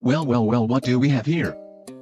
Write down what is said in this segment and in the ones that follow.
Well, what do we have here?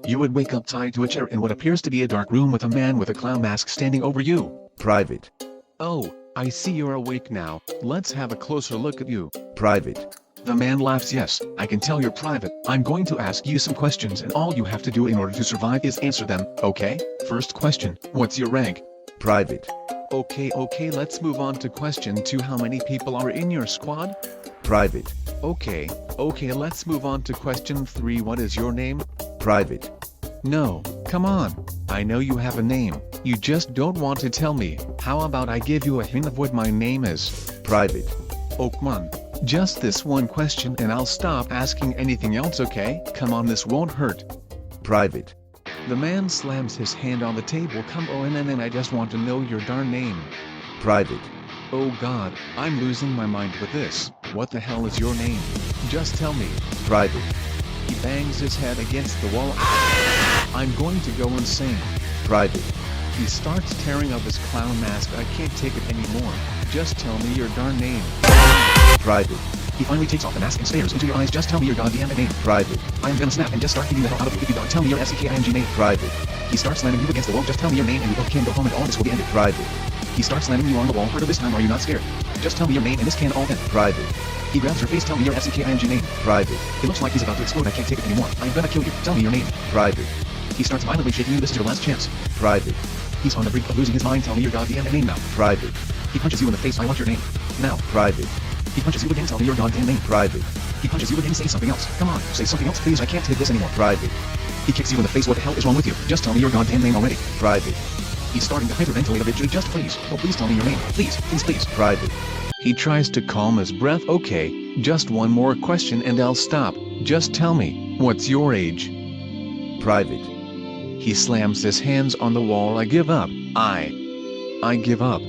You would wake up tied to a chair in what appears to be a dark room with a man with a clown mask standing over you. Private. Oh, I see you're awake now. Let's have a closer look at you. Private. The man laughs. Yes, I can tell you're private. I'm going to ask you some questions and all you have to do in order to survive is answer them, okay? First question, what's your rank? Private. Okay, let's move on to question 2. How many people are in your squad? Private. Okay, let's move on to question 3. What is your name? Private. No, come on. I know you have a name. You just don't want to tell me. How about I give you a hint of what my name is? Private. Oh, come on. Just this one question and I'll stop asking anything else, okay? Come on, this won't hurt. Private. The man slams his hand on the table. Come on, and I just want to know your darn name. Private. Oh God, I'm losing my mind with this. What the hell is your name? Just tell me. Private. He bangs his head against the wall. I'm going to go insane. Private. He starts tearing up his clown mask. I can't take it anymore. Just tell me your darn name. Private. He finally takes off the mask and stares into your eyes. Just tell me your goddamn name. Private. I'm gonna snap and just start beating the hell out of you if you don't tell me your FCKING name. Private. He starts slamming you against the wall. Just tell me your name and we both can go home and all this will be ended. Private. He starts slamming you on the wall harder this time. Are you not scared? Just tell me your name and this can all end. Private. He grabs your face. Tell me your FCKING name. Private. It looks like he's about to explode. I can't take it anymore. I'm gonna kill you. Tell me your name. Private. He starts violently shaking you. This is your last chance. Private. He's on the brink of losing his mind. Tell me your goddamn name now. Private. He punches you in the face. I want your name. Now. Private. He punches you again. Tell me your goddamn name. Private. He punches you again. Say something else. Come on. Say something else, please. I can't take this anymore. Private. He kicks you in the face. What the hell is wrong with you? Just tell me your goddamn name already. Private. He's starting to hyperventilate a bit. Just please. Oh, please tell me your name. Please. Private. He tries to calm his breath. Okay, just one more question and I'll stop. Just tell me, what's your age? Private. He slams his hands on the wall. I give up. I give up.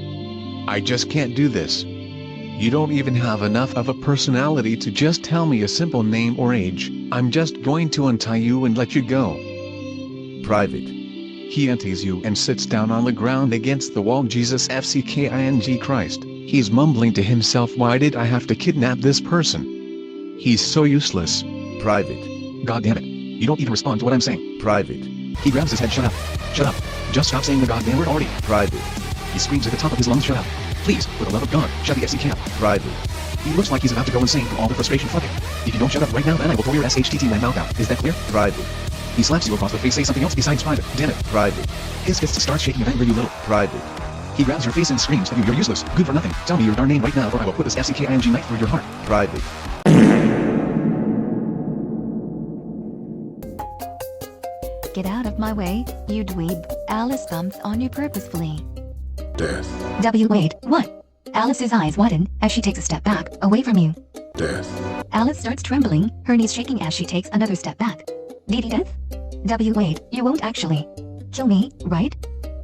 I just can't do this. You don't even have enough of a personality to just tell me a simple name or age. I'm just going to untie you and let you go. Private. He unties you and sits down on the ground against the wall. Jesus FCKING Christ. He's mumbling to himself. Why did I have to kidnap this person? He's so useless. Private. God damn it. You don't even respond to what I'm saying. Private. He grabs his head. Shut up. Shut up. Just stop saying the goddamn word already. Private. He screams at the top of his lungs. Shut up. Please, for the love of God, shut the FC cap. Private. He looks like he's about to go insane from all the frustration. Fuck it. If you don't shut up right now, then I will throw your SHTT my mouth out. Is that clear? Private. He slaps you across the face. Say something else besides private. Damn it. Private. His fists start shaking of anger. You little. Private. He grabs your face and screams at you. You're useless. Good for nothing. Tell me your darn name right now or I will put this FCKING knife through your heart. Private. Get out of my way, you dweeb. Alice bumps on you purposefully. Death. Wait, what? Alice's eyes widen as she takes a step back, away from you. Death. Alice starts trembling, her knees shaking as she takes another step back. Diddy death? Wait, you won't actually kill me, right?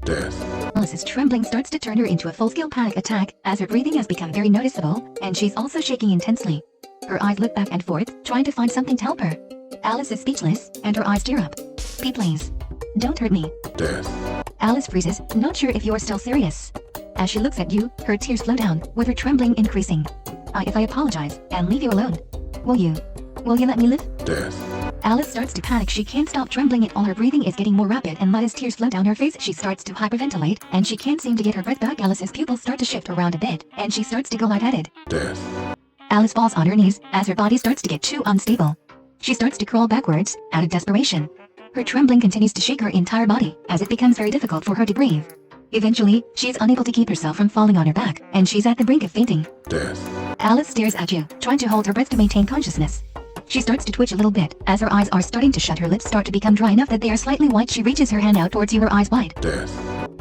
Death. Alice's trembling starts to turn her into a full-scale panic attack as her breathing has become very noticeable, and she's also shaking intensely. Her eyes look back and forth, trying to find something to help her. Alice is speechless, and her eyes tear up. Please. Don't hurt me. Death. Alice freezes, not sure if you're still serious. As she looks at you, her tears flow down, with her trembling increasing. If I apologize and leave you alone, will you let me live? Death. Alice starts to panic. She can't stop trembling and all her breathing is getting more rapid, and as tears flow down her face, she starts to hyperventilate, and she can't seem to get her breath back. Alice's pupils start to shift around a bit, and she starts to go lightheaded. Death. Alice falls on her knees as her body starts to get too unstable. She starts to crawl backwards, out of desperation. Her trembling continues to shake her entire body, as it becomes very difficult for her to breathe. Eventually, she's unable to keep herself from falling on her back, and she's at the brink of fainting. Death. Alice stares at you, trying to hold her breath to maintain consciousness. She starts to twitch a little bit, as her eyes are starting to shut. Her lips start to become dry enough that they are slightly white. She reaches her hand out towards you, her eyes wide. Death.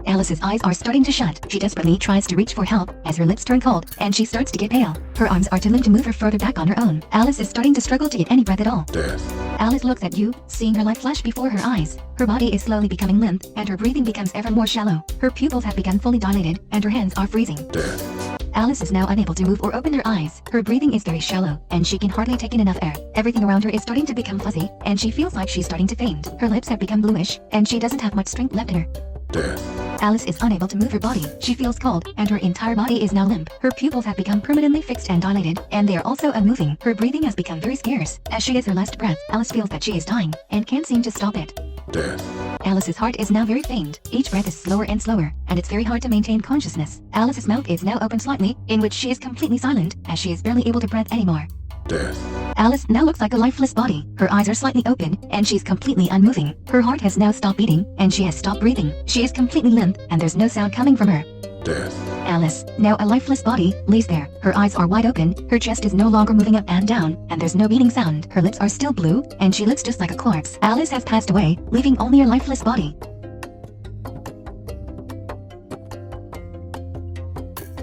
Alice's eyes are starting to shut. She desperately tries to reach for help, as her lips turn cold, and she starts to get pale. Her arms are too limp to move her further back on her own. Alice is starting to struggle to get any breath at all. Death. Alice looks at you, seeing her life flash before her eyes. Her body is slowly becoming limp, and her breathing becomes ever more shallow. Her pupils have become fully dilated, and her hands are freezing. Death. Alice is now unable to move or open her eyes. Her breathing is very shallow, and she can hardly take in enough air. Everything around her is starting to become fuzzy, and she feels like she's starting to faint. Her lips have become bluish, and she doesn't have much strength left in her. Death. Alice is unable to move her body. She feels cold, and her entire body is now limp. Her pupils have become permanently fixed and dilated, and they are also unmoving. Her breathing has become very scarce. As she is her last breath, Alice feels that she is dying, and can't seem to stop it. Death. Alice's heart is now very faint. Each breath is slower and slower, and it's very hard to maintain consciousness. Alice's mouth is now open slightly, in which she is completely silent, as she is barely able to breathe anymore. Death. Alice now looks like a lifeless body. Her eyes are slightly open, and she's completely unmoving. Her heart has now stopped beating, and she has stopped breathing. She is completely limp, and there's no sound coming from her. Death. Alice, now a lifeless body, lays there. Her eyes are wide open, her chest is no longer moving up and down, and there's no beating sound. Her lips are still blue, and she looks just like a corpse. Alice has passed away, leaving only a lifeless body.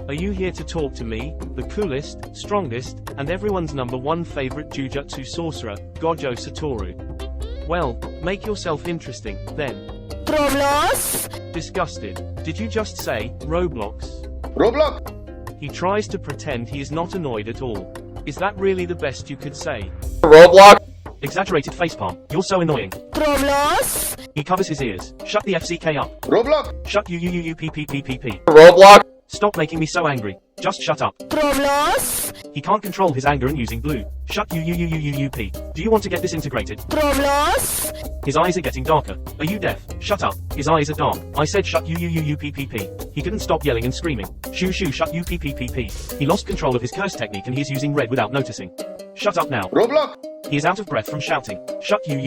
Are you here to talk to me, the coolest, strongest, and everyone's #1 favorite jujutsu sorcerer, Gojo Satoru? Well, make yourself interesting, then. Roblox? Disgusted. Did you just say, Roblox? Roblox. He tries to pretend he is not annoyed at all. Is that really the best you could say? Roblox? Exaggerated facepalm. You're so annoying. Roblox? He covers his ears. Shut the FCK up. Roblox. Shut you. Roblox? Stop making me so angry. Just shut up. Roblox? He can't control his anger and using blue. Shut you. Do you want to get disintegrated? Roblox? His eyes are getting darker. Are you deaf? Shut up. His eyes are dark. I said shut you. He couldn't stop yelling and screaming. Shoo, shut you. He lost control of his curse technique and he is using red without noticing. Shut up now. Roblox. He is out of breath from shouting. Shut you.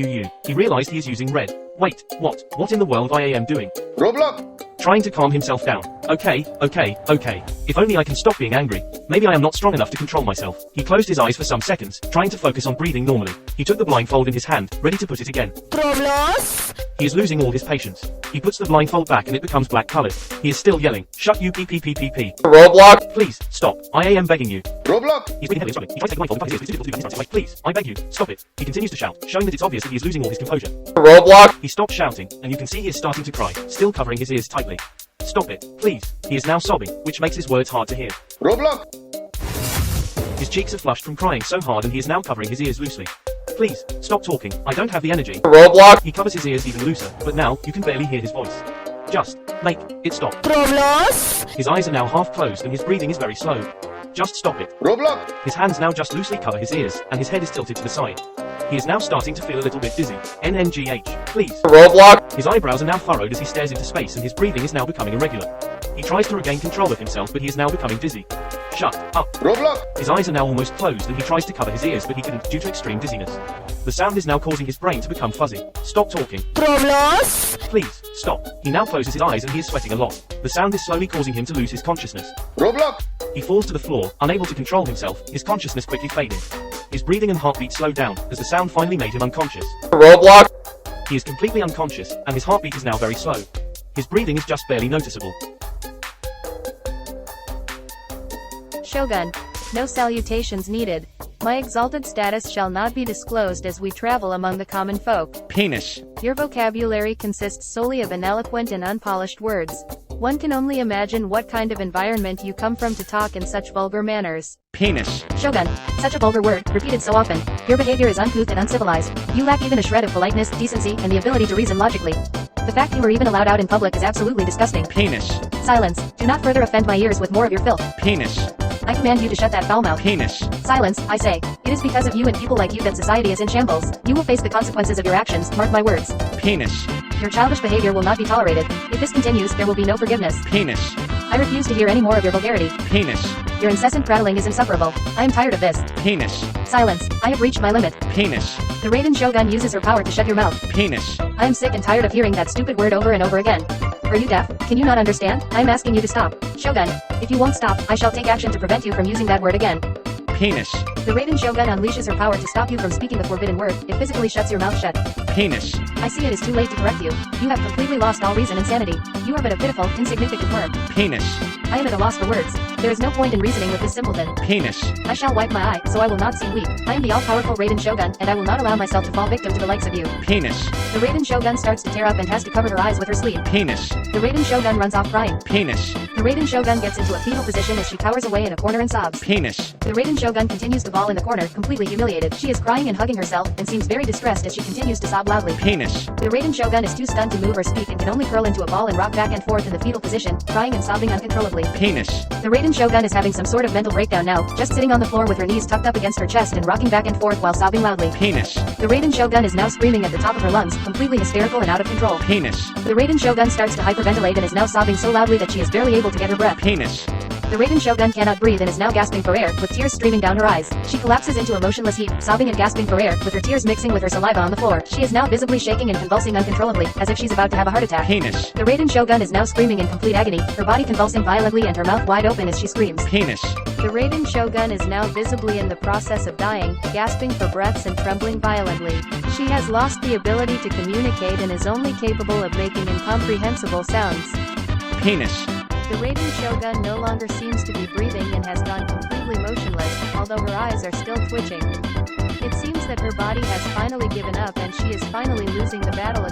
He realized he is using red. Wait, what? What in the world I am doing? Roblox. Trying to calm himself down. Okay. If only I can stop being angry. Maybe I am not strong enough to control myself. He closed his eyes for some seconds, trying to focus on breathing normally. He took the blindfold in his hand, ready to put it again. Roblox? He is losing all his patience. He puts the blindfold back and it becomes black colored. He is still yelling. Shut you. Roblox? Please, stop. I am begging you. Roblox. He's breathing heavily and struggling. He tries to take the blindfold, but it's difficult to do this. Please, I beg you, stop it. He continues to shout, showing that it's obvious that he is losing all his composure. Roblox? He stops shouting, and you can see he is starting to cry, still covering his ears tightly. Stop it, please. He is now sobbing, which makes his words hard to hear. Roblox. His cheeks are flushed from crying so hard and he is now covering his ears loosely. Please, stop talking. I don't have the energy. Roblox? He covers his ears even looser, but now, you can barely hear his voice. Just, make it stop. Roblox? His eyes are now half closed and his breathing is very slow. Just stop it. Roblox. His hands now just loosely cover his ears, and his head is tilted to the side. He is now starting to feel a little bit dizzy. NNGH, please. Roblox? His eyebrows are now furrowed as he stares into space and his breathing is now becoming irregular. He tries to regain control of himself but he is now becoming dizzy. Shut up. Roblox. His eyes are now almost closed and he tries to cover his ears but he couldn't due to extreme dizziness. The sound is now causing his brain to become fuzzy. Stop talking. Roblox? Please, stop. He now closes his eyes and he is sweating a lot. The sound is slowly causing him to lose his consciousness. Roblox. He falls to the floor, unable to control himself, his consciousness quickly fading. His breathing and heartbeat slowed down, as the sound finally made him unconscious. Roblox? He is completely unconscious, and his heartbeat is now very slow. His breathing is just barely noticeable. Shogun. No salutations needed. My exalted status shall not be disclosed as we travel among the common folk. Penis. Your vocabulary consists solely of ineloquent and unpolished words. One can only imagine what kind of environment you come from to talk in such vulgar manners. Penis. Shogun, such a vulgar word, repeated so often. Your behavior is uncouth and uncivilized. You lack even a shred of politeness, decency, and the ability to reason logically. The fact you were even allowed out in public is absolutely disgusting. Penis. Silence. Do not further offend my ears with more of your filth. Penis. I command you to shut that foul mouth. Penis. Silence, I say. It is because of you and people like you that society is in shambles. You will face the consequences of your actions, mark my words. Penis. Your childish behavior will not be tolerated. If this continues, there will be no forgiveness. Penis. I refuse to hear any more of your vulgarity. Penis. Your incessant prattling is insufferable. I am tired of this. Penis. Silence. I have reached my limit. Penis. The Raiden Shogun uses her power to shut your mouth. Penis. I am sick and tired of hearing that stupid word over and over again. Are you deaf? Can you not understand? I am asking you to stop. Shogun, if you won't stop, I shall take action to prevent you from using that word again. Penis. The Raiden Shogun unleashes her power to stop you from speaking the forbidden word. It physically shuts your mouth shut. Penis. I see it is too late to correct you. You have completely lost all reason and sanity. You are but a pitiful, insignificant worm. Penis. I am at a loss for words. There is no point in reasoning with this simpleton. Penis. I shall wipe my eye, so I will not see weep. I am the all-powerful Raiden Shogun, and I will not allow myself to fall victim to the likes of you. Penis. The Raiden Shogun starts to tear up and has to cover her eyes with her sleeve. Penis. The Raiden Shogun runs off crying. Penis. The Raiden Shogun gets into a fetal position as she cowers away in a corner and sobs. Penis. The Raiden Shogun continues to ball in the corner, completely humiliated. She is crying and hugging herself, and seems very distressed as she continues to sob loudly. Penis. The Raiden Shogun is too stunned to move or speak and can only curl into a ball and rock back and forth in the fetal position, crying and sobbing uncontrollably. Penis. The Raiden Shogun is having some sort of mental breakdown now, just sitting on the floor with her knees tucked up against her chest and rocking back and forth while sobbing loudly. Penis. The Raiden Shogun is now screaming at the top of her lungs, completely hysterical and out of control. Penis. The Raiden Shogun starts to hyperventilate and is now sobbing so loudly that she is barely able to get her breath. Penis. The Raiden Shogun cannot breathe and is now gasping for air, with tears streaming down her eyes. She collapses into a motionless heap, sobbing and gasping for air, with her tears mixing with her saliva on the floor. She is now visibly shaking and convulsing uncontrollably, as if she's about to have a heart attack. Penis. The Raiden Shogun is now screaming in complete agony, her body convulsing violently and her mouth wide open as she screams. Penis. The Raiden Shogun is now visibly in the process of dying, gasping for breaths and trembling violently. She has lost the ability to communicate and is only capable of making incomprehensible sounds. Penis. The Raiden Shogun no longer seems to be breathing and has gone completely motionless, although her eyes are still twitching. It seems that her body has finally given up and she is finally losing the battle